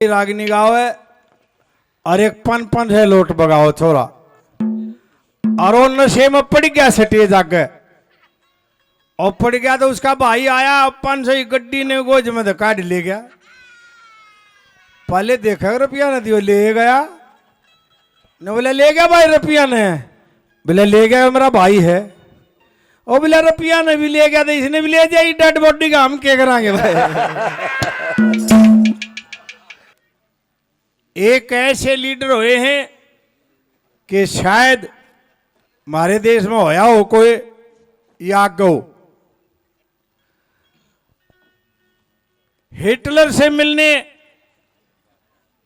रागिनी गावे और एक पन है लोट बगाओ छोरा और वो नशे में पड़ गया सटिए जाके और पड़ गया तो उसका भाई आया अपन से गड्डी ने गोज में काट ले गया। पहले देखा रुपया न दियो ले गया न बोले ले गया भाई रुपया ने बोले ले गया मेरा भाई है और बोले रुपया ने भी ले गया तो इसने भी ले जाए डेड बॉडी का हम क्या करांगे भाई। एक ऐसे लीडर हुए हैं कि शायद हमारे देश में होया हो कोई या गो। हिटलर से मिलने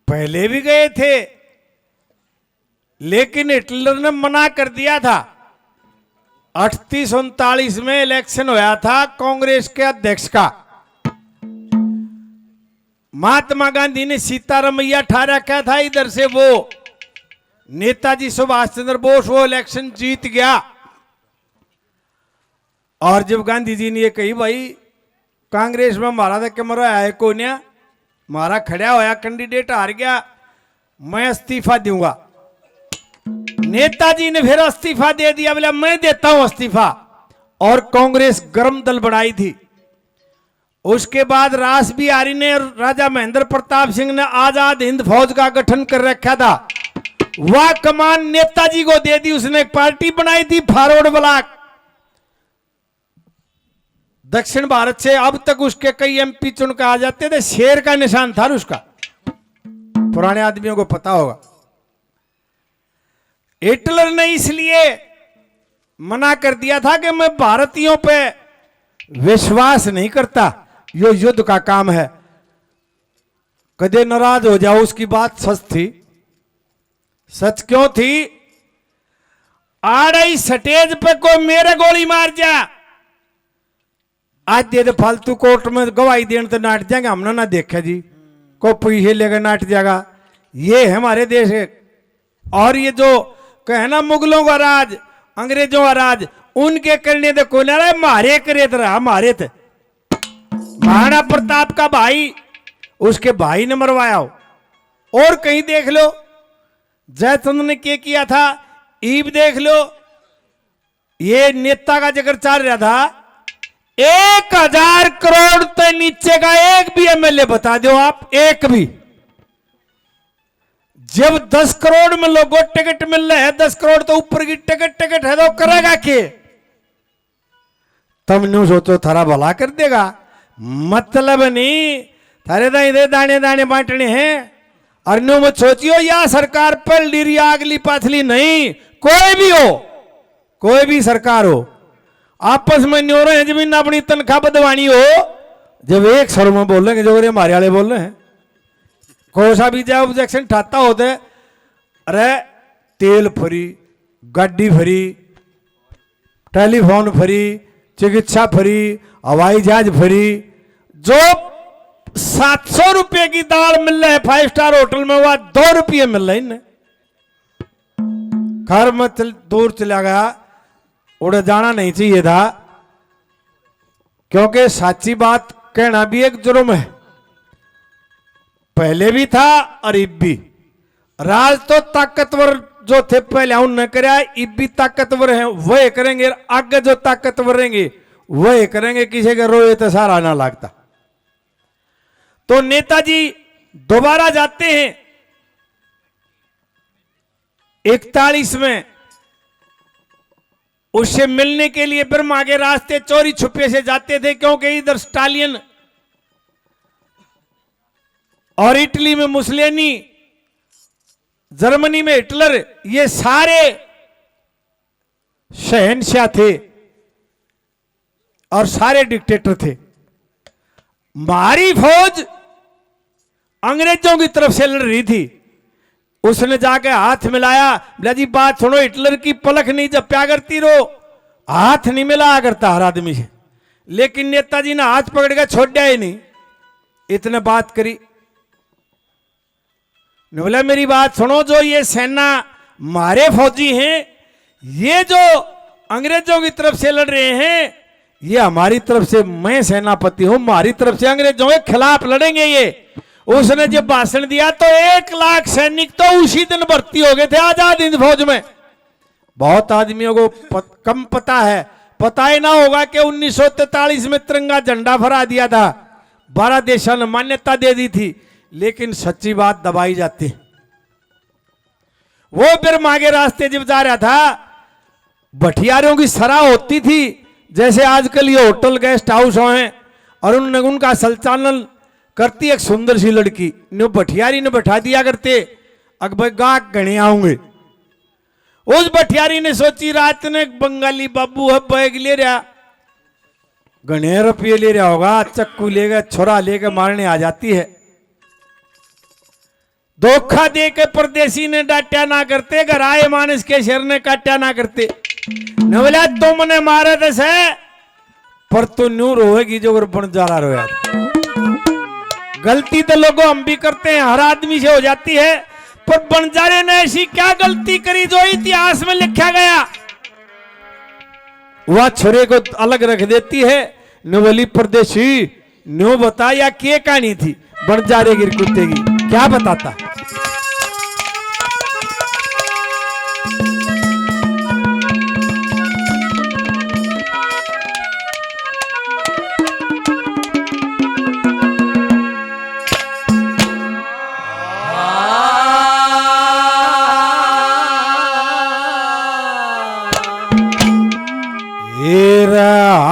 पहले भी गए थे लेकिन हिटलर ने मना कर दिया था। 38-39 में इलेक्शन होया था कांग्रेस के अध्यक्ष का। महात्मा गांधी ने सीतारमैया ठा रखा था इधर से, वो नेताजी सुभाष चंद्र बोस वो इलेक्शन जीत गया। और जब गांधी जी ने ये कही भाई कांग्रेस में हमारा तो कैमरा है को नहीं, हमारा खड़ा होया कैंडिडेट हार गया, मैं इस्तीफा दूंगा। नेताजी ने फिर इस्तीफा दे दिया, बोला मैं देता हूं इस्तीफा। और कांग्रेस गर्म दल बढ़ाई थी। उसके बाद रास बिहारी ने और राजा महेंद्र प्रताप सिंह ने आजाद हिंद फौज का गठन कर रखा था। वह कमान नेताजी को दे दी। उसने एक पार्टी बनाई थी फॉरवर्ड ब्लॉक। दक्षिण भारत से अब तक उसके कई एमपी चुन के आ जाते थे। शेर का निशान था उसका, पुराने आदमियों को पता होगा। हिटलर ने इसलिए मना कर दिया था कि मैं भारतीयों पे विश्वास नहीं करता, यो युद्ध का काम है। कदे नाराज हो जाओ, उसकी बात सच थी। सच क्यों थी? आड़ई स्टेज पे कोई मेरे गोली मार जा, आज दे दे फालतू कोर्ट में गवाही देने तो नाट जाएंगे। हमने ना देखा जी को पैसे लेकर नाट जाएगा। ये है हमारे देश है। और ये जो कहना मुगलों का राज, अंग्रेजों का राज, उनके करने तो कोई ना रहा, मारे करे तो रहा, मारे थे। महाराणा प्रताप का भाई उसके भाई ने मरवाया हो। और कहीं देख लो जयचंद ने क्या किया था, ईब देख लो। ये नेता का जिक्र चल रहा था। 1000 करोड़ तो नीचे का एक भी एमएलए बता दो आप, एक भी। जब 10 करोड़ में लोगों टिकट मिल रहे हैं, 10 करोड़ तो ऊपर की टिकट है तो करेगा के? तुम न्यू सोचो थारा भला कर देगा, मतलब नहीं। थारे दे दाने दाने बांटने हैं। और न्यू मत सोचियो या सरकार पर लीरी अगली पाथली नहीं। कोई भी हो, कोई भी सरकार हो, आपस में न्यू रहे जमीन अपनी तनख्वाह बदवानी हो। जब एक सर में बोल रहे जो हमारे वाले बोल रहे हैं, कोई सा भी जाए ऑब्जेक्शन ठाता होते, अरे तेल फ्री, गाड़ी फ्री, टेलीफोन फ्री, चिकित्सा फ्री, हवाई जहाज फ्री। जो 700 रुपए की दाल मिल रहा है 5 स्टार होटल में, वह 2 रुपये मिल रहे हैं। घर में दूर चला गया, उड़े जाना नहीं चाहिए था, क्योंकि सच्ची बात कहना भी एक जुर्म है। पहले भी था और अब भी। राज तो ताकतवर जो थे पहले उन्होंने कराया, अब भी ताकतवर हैं वह करेंगे। आगे जो ताकतवर रहेंगे वह करेंगे। किसी के रोए तो सारा ना लगता। तो नेताजी दोबारा जाते हैं 41 में उससे मिलने के लिए। बर्मा के रास्ते चोरी छुपे से जाते थे, क्योंकि इधर स्टालिन और इटली में मुसोलिनी, जर्मनी में हिटलर, ये सारे शहंशाह थे और सारे डिक्टेटर थे। हमारी फौज अंग्रेजों की तरफ से लड़ रही थी। उसने जाके हाथ मिलाया, बोला जी बात सुनो, हिटलर की पलक नहीं जप्या करती रो, हाथ नहीं मिला करता हर आदमी से। लेकिन नेताजी ने हाथ पकड़ के छोड़ा ही नहीं। इतने बात करी, बोला मेरी बात सुनो, जो ये सेना मारे फौजी हैं, ये जो अंग्रेजों की तरफ से लड़ रहे हैं, ये हमारी तरफ से, मैं सेनापति हूं, हमारी तरफ से अंग्रेजों के खिलाफ लड़ेंगे ये। उसने जब भाषण दिया तो 1 लाख सैनिक तो उसी दिन भर्ती हो गए थे आजाद हिंद फौज में। बहुत आदमियों को कम पता है, पता ही ना होगा कि 1943 में तिरंगा झंडा फहरा दिया था, 12 देशों ने मान्यता दे दी थी, लेकिन सच्ची बात दबाई जाती है। वो बिरमा के रास्ते जब जा रहा था, भटियारों की सराह होती थी, जैसे आजकल ये होटल गेस्ट हाउस हैं, और उनका संचालन करती एक सुंदर सी लड़की, न्यू भटियारी ने बैठा दिया करते, अकबर गाहक गणे आऊंगे। उस भटियारी ने सोची रात ने बंगाली बाबू है बैग ले रहा, गणे रुपये ले रहा होगा, चक्कू लेगा छोरा लेकर मारने आ जाती है। धोखा दे के परदेसी ने डांटा ना करते, घर आए मानस के शेर ने काटा ना करते। न बोला तुमने मारा दस है, पर तू न्यू रोएगी जो बन जा रहा रोया। गलती तो लोगों हम भी करते हैं, हर आदमी से हो जाती है, पर बंजारे ने ऐसी क्या गलती करी जो इतिहास में लिखा गया, वह छोरे को अलग रख देती है। नवली परदेशी न्यू बता या क्या कहानी थी बंजारे गिर कुत्ते की, क्या बताता।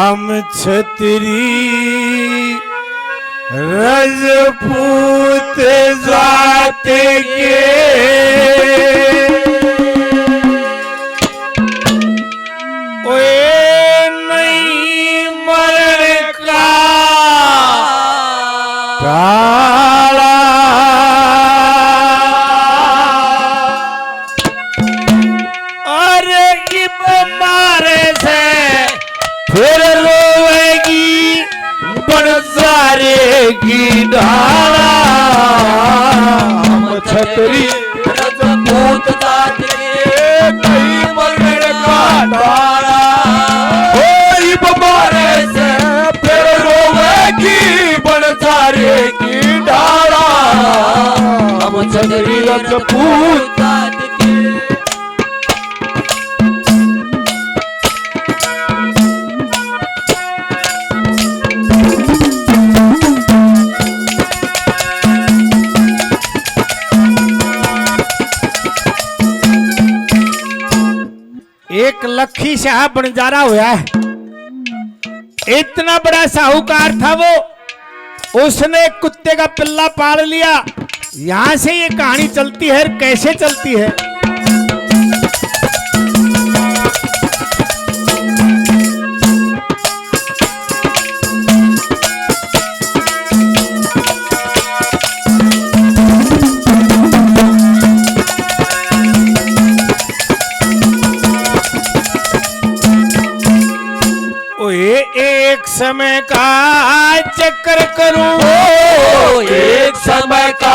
हम छतरी रजपूत जात के ओए नहीं मरण का काला, अरे इब मारे से फिर रोएगी बंजारे की ढाला। हम छतरी रजपूत जात के नहीं मरण का ढाला, इब मारे से फिर रोएगी बंजारे की ढाला। हम छतरी रजपूत जात के। एक लखी शाह बंजारा हुआ है, इतना बड़ा साहूकार था वो, उसने कुत्ते का पिल्ला पाल लिया। यहां से ये कहानी चलती है, कैसे चलती है। एक समय का चक्कर करूं, एक समय का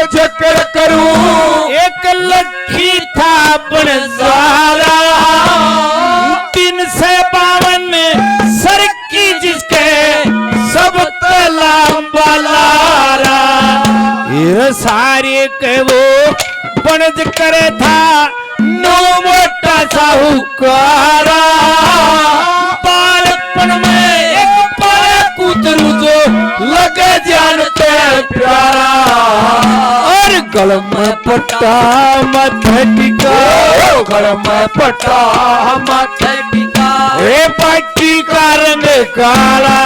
चक्कर करूं, एक लखी था बंजारा, 352 सर की जिसके सब तलाम लारा, ये सारे के वो बनज करे था नो मोटा साहूकारा। में एक पारा कूतरू जो लगे जानते प्यारा, और गल में पट्टा माथे टिका, गल में पट्टा माथे टिका, ए पट्टी का रंग काला।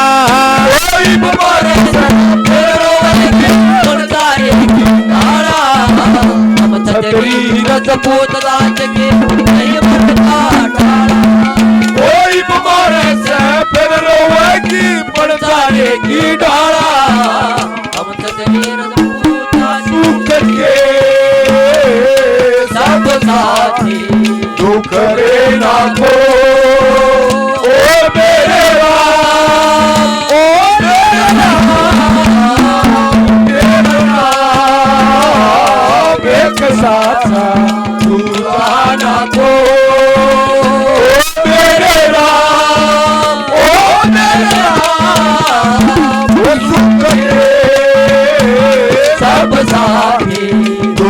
हम छतरी रजपूत जात के नहीं मरण का ढाला, कोई मारे से फिर रोएगी बंजारे की ढाला। हम छतरी रजपूत जात के सब साथी दुख रे ना को, ओ मेरे राम, ओ मेरे राम, मेरे राम, एक साथ ना को,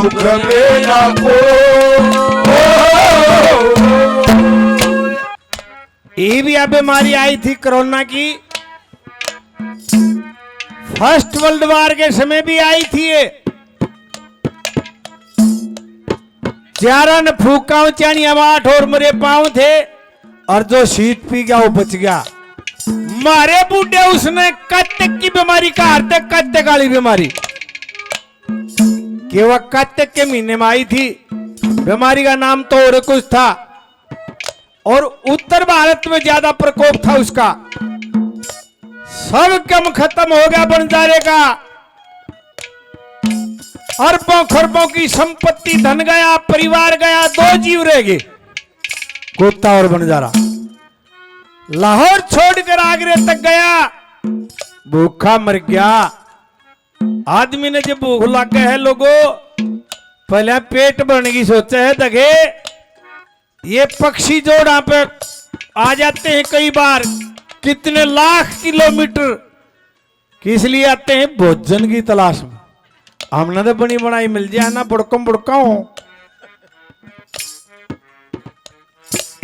दुख मेरा को। ये भी अब बीमारी आई थी कोरोना की, फर्स्ट वर्ल्ड वॉर के समय भी आई थी ये। चारण फूका चाणी आवाट और मरे पांव थे, और जो शीत पी गया वो बच गया। मारे बूढ़े उसने कत्तक की बीमारी का हरते, कत्तक वाली बीमारी कि वह कत्तक के महीने में आई थी। बीमारी का नाम तो और कुछ था, और उत्तर भारत में ज्यादा प्रकोप था उसका। सब कम खत्म हो गया बंजारे का, अरबों खरबों की संपत्ति, धन गया, परिवार गया, दो जीव रह गए, कुत्ता और बंजारा। लाहौर छोड़कर आगरे तक गया, भूखा मर गया। आदमी ने जब भूख लग है लोगों, पहले पेट भरने की सोचा है, देखे ये पक्षी जोड़ा पे आ जाते हैं कई बार, कितने लाख किलोमीटर, किस लिए आते हैं? भोजन की तलाश में। हमने तो बनी बनाई मिल जाए ना, बुड़कम बुड़का हूं।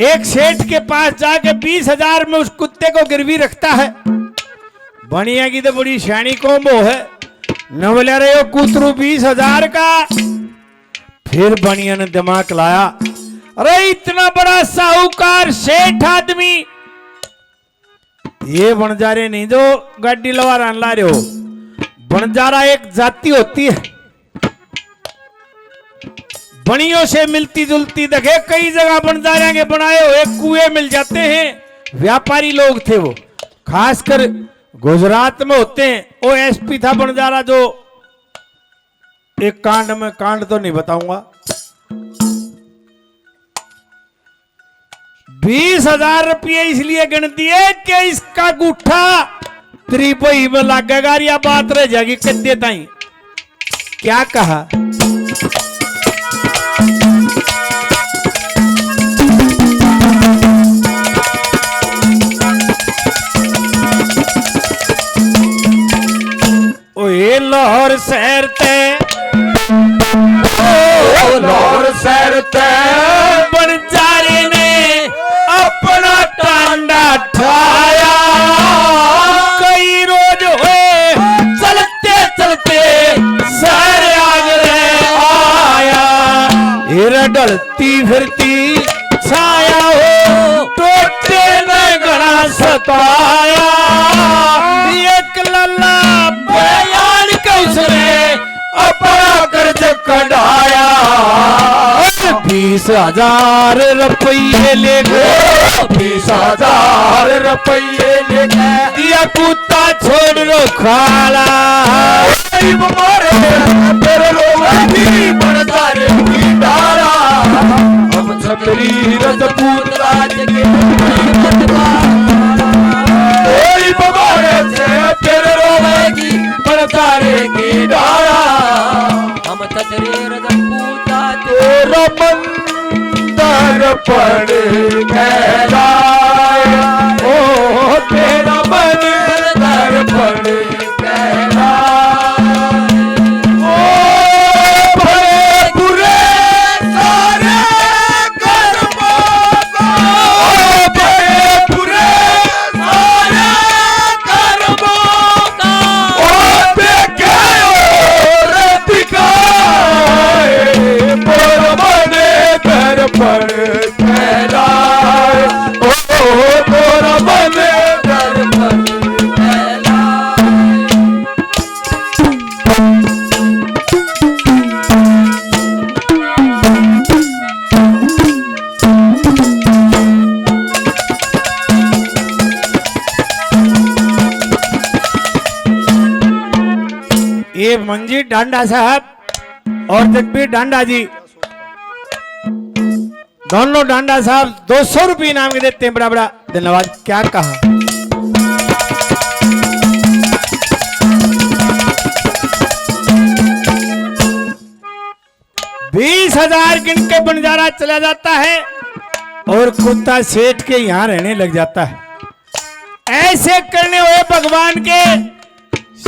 एक सेठ के पास जाके 20,000 में उस कुत्ते को गिरवी रखता है। बनिया की तो बड़ी शानी कोम्बो है, न बोले रहे हो कुतरू 20,000 का। फिर बनिया ने दिमाग लाया, अरे इतना बड़ा साहूकार सेठ आदमी, ये बंजारे नहीं जो गाड़ी लवा ला रहे हो। बंजारा एक जाति होती है, बनियों से मिलती जुलती। देखे कई जगह बंजारे के बनाए हुए कुएं मिल जाते हैं। व्यापारी लोग थे वो, खासकर गुजरात में होते हैं। ओएसपी था बंजारा, जो एक कांड में, कांड तो नहीं बताऊंगा। 20,000 रुपये इसलिए गिन दिए कि इसका गुठा त्रिपई में लगेगा, या बात रह जाएगी कद्दे ताई। क्या कहा? ओए लाहौर शहर ते, लाहौर शहर ते बंजारे ने अपना टांडा ठाया। कई रोज हुए चलते चलते शहर आगरे आया। हिर डलती फिरती छाया हो, टोटे ने घड़ा सताया। एक लल्ला बयान कैसने अपना कर्ज कढ़ाया। 20,000 रुपये ले गए, 20,000 रुपये ले गए। दिया कुत्ता छोड़ रो खाला। मारे तेरे लोगी बंजारे की डारा। हम छतरी रजपूत राज के तेरे रोगी बंजारे की डारा। हम छतरी रजपूत तेरा बंदर पड़ गया। ओ तेरा बंदर पड़ गया। ओ भले बुरे सारे कर्मों को, भले बुरे सारे कर्मों को, ओ देखे और दिखाए। पर मने घर पर फैलाए। ओ तोरा मने घर पर फैलाए। ये मंजी डांडा साहब और जगबीर डांडा जी, दोनों डांडा साहब 200 रुपये इनाम के देते हैं। बड़ा बड़ा धन्यवाद। क्या कहा? बीस 20,000 गिन के बंजारा चला जाता है और कुत्ता सेठ के यहां रहने लग जाता है। ऐसे करने हुए भगवान के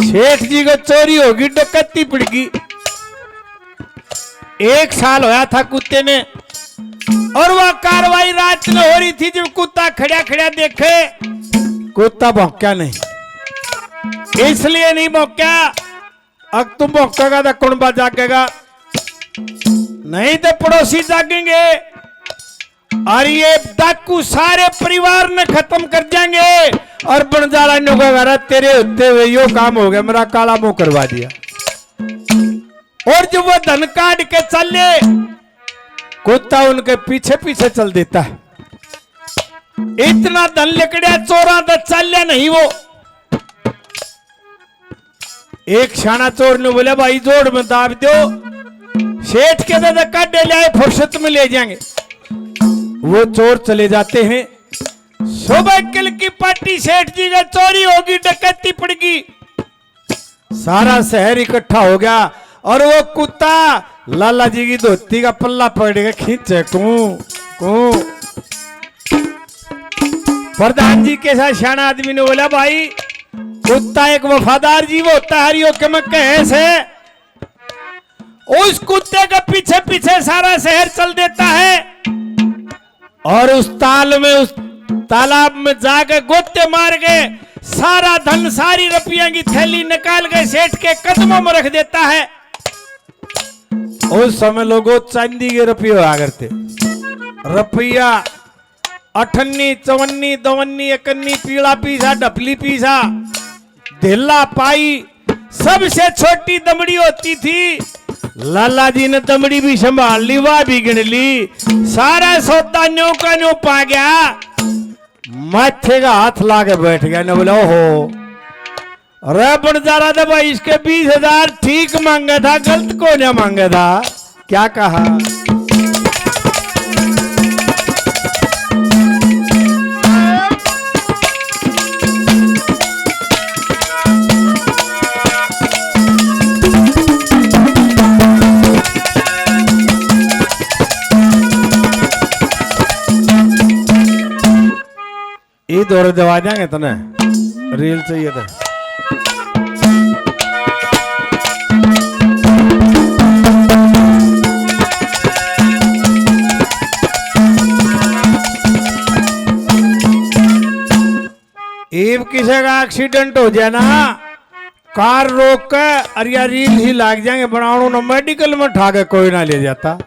सेठ जी को चोरी होगी, डकैती पड़गी। 1 साल होया था कुत्ते ने, और वह कार्रवाई रात में हो रही थी जब कुत्ता खड़ा खड़ा देखे, कुत्ता भौंका नहीं। इसलिए नहीं भौंका, अब तुम भौंकेगा तो कुंबा जागेगा, नहीं तो पड़ोसी जागेंगे और ये डाकू सारे परिवार ने खत्म कर जाएंगे। और बंजारा ने कहा तेरे होते हुए यो काम हो गया, मेरा काला मुंह करवा दिया। और जब वो धन काट के चले, कुत्ता उनके पीछे पीछे चल देता है। इतना धन लिकड़िया चोरा तो चलिया नहीं वो। एक शाना चोर ने बोला भाई जोड़ में दाब दो, सेठ के दादा काटे ले आए, फुर्सत में ले जाएंगे। वो चोर चले जाते हैं। सुबह किल की पार्टी, सेठ जी का चोरी होगी, डकैती पड़गी, सारा शहर इकट्ठा हो गया। और वो कुत्ता लाला जी की धोती का पल्ला पकड़ेगा, खींचे कू। प्रधान जी के साथ शाना आदमी ने बोला भाई कुत्ता एक वफादार जीव होता है, हरियो के मैं कैसे। उस कुत्ते के पीछे पीछे सारा शहर चल देता है और उस तालाब में जाकर गोते मार गए, सारा धन सारी रुपया की थैली निकाल के सेठ के कदमों में रख देता है। उस समय लोगों चांदी के रुपये हुआ करते, रुपया 58, 54, 52, 51, पीला पीसा, ढपली पीसा, ढेला पाई, सबसे छोटी दमड़ी होती थी। लाला जी ने दमड़ी भी संभाल ली, वह भी गिन ली, सारा सौदा न्यू का न्यू पा गया। माथे का हाथ ला के बैठ गया ने बोला ओहो रे बंजारा था भाई, इसके 20,000 ठीक मांगा था, गलत को नहीं मांगा था। क्या कहा? ये दौरे दवा जाएंगे तो ना रील चाहिए था। एक किसी का एक्सीडेंट हो जाए ना, कार रोक कर और या रील ही लाग जाएंगे, बनाओ ना मेडिकल में ठा के कोई ना ले जाता।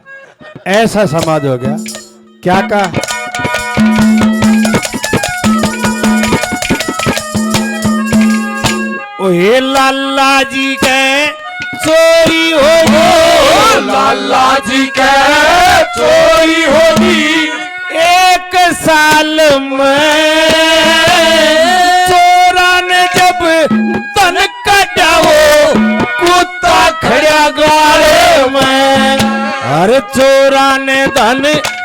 ऐसा समाज हो गया। क्या कहा? ओहे लाला जी के चोरी होगी, लाला जी के चोरी होगी, 1 साल में चोरा ने जब धन कटाओ, कुत्ता खड़ा गाले में। अरे चोरा ने धन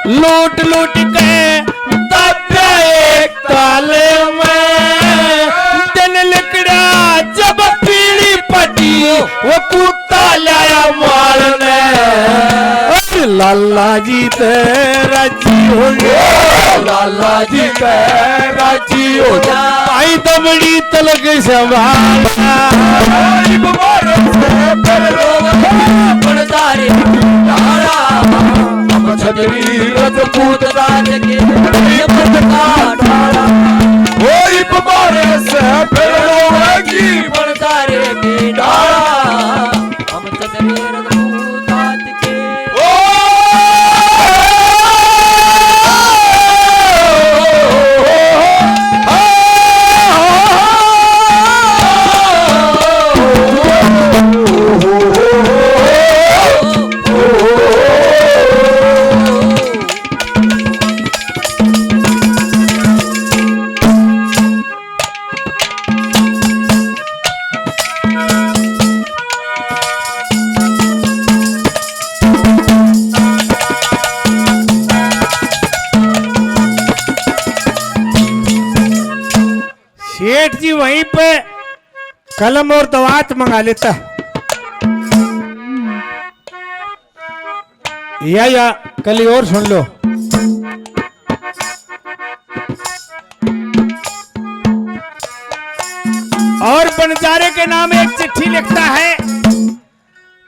लूट लूट के दबा एक ताले में, दिन लिकड़ा जब पीली पटी, वो कुत्ता लाया मारने। लाला जी तेरा जी हो गया, लाला जी तेरा जी हो गया, आई दमड़ी तलक संभाला, बड़दारे डाला, हम छतरी रजपूत राज के डाला, कोई बीमारे से फिर होगी, बड़दारे के डाला, हम छतरी रजपूत राज के। सेठ जी वहीं पे कलम और दवात मंगा लेता है, या कल और सुन लो। और बंजारे के नाम एक चिट्ठी लिखता है,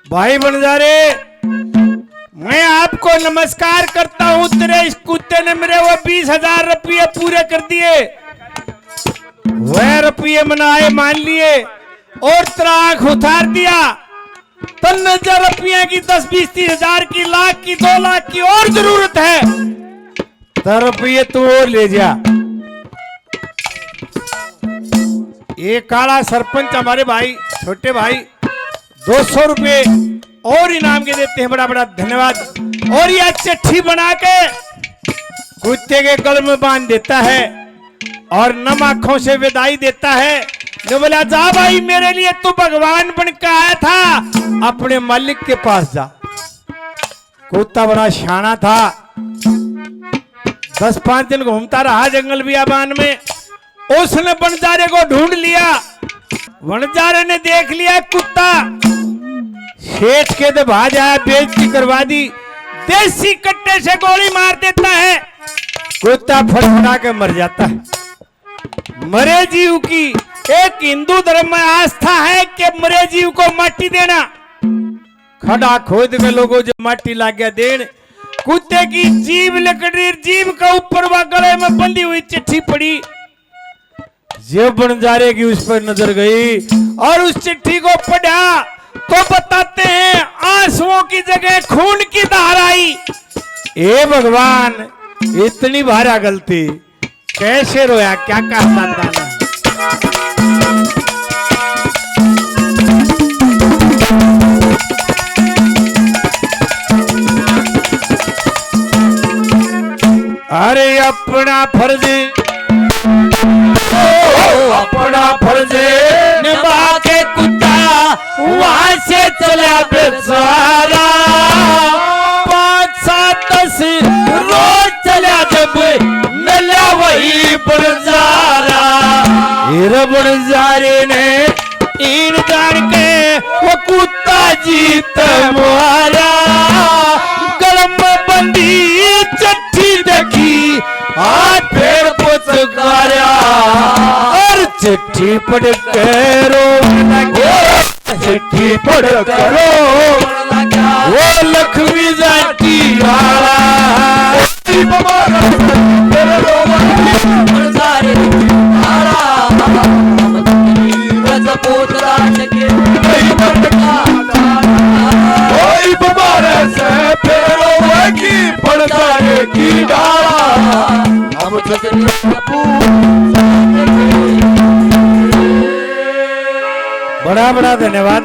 भाई बंजारे मैं आपको नमस्कार करता हूं, तेरे इस कुत्ते ने मेरे वो 20,000 रुपये पूरे कर दिए, वह रुपये मनाए मान लिए और तेरा आंख उतार दिया। 3,000 रुपये की 10, 20, 30 हजार की, लाख की, 2 लाख की और जरूरत है तो रुपये तू और ले जा। ये काला सरपंच हमारे भाई, छोटे भाई 200 रुपये और इनाम के देते हैं, बड़ा बड़ा धन्यवाद। और यह चिट्ठी बना के कुत्ते के गल में बांध देता है और नम आंखों से विदाई देता है। जो बोला जा भाई, मेरे लिए तू भगवान बन के आया था, अपने मालिक के पास जा। कुत्ता बड़ा शाना था, 10-5 दिन घूमता रहा जंगल बियाबान में। उसने बनजारे को ढूंढ लिया, बनजारे ने देख लिया कुत्ता, सेठ के तो भाज आया, बेइज्जती करवा दी, देसी कट्टे से गोली मार देता है, कुत्ता फड़फड़ा के मर जाता है। मरे जीव की एक हिंदू धर्म में आस्था है कि मरे जीव को माटी देना। खड़ा खोद के लोगों जो माटी ला गया देन, कुत्ते की जीभ लकड़ी, जीभ का ऊपर वह गले में बंधी हुई चिट्ठी पड़ी। जब बनजारे की उस पर नजर गई और उस चिट्ठी को पढ़ा तो बताते हैं आंसुओं की जगह खून की धार आई। ए भगवान, इतनी भारा गलती कैसे रोया, क्या कहता था। अरे अपना फर्ज, अपना फर्ज निभा के कुत्ता वहां से चला बेचारा। 5-7-10 रोज चला जब मिला वही बनजारा। हीरा बनजारे ने इन जान के वो कुत्ता जीत मारा। गलम में बंदी चिट्ठी देखी, हाथ पैर पुचकारा और चिट्ठी पढ़ के रोने लगे। चिट्ठी पढ़ कर वो लक्ष्मी जाती वाला बनजारे तारा रजपूत राज के कोई बमारे से फेरो की पड़तारे की डाला। हम छतरी बड़ा बड़ा धन्यवाद।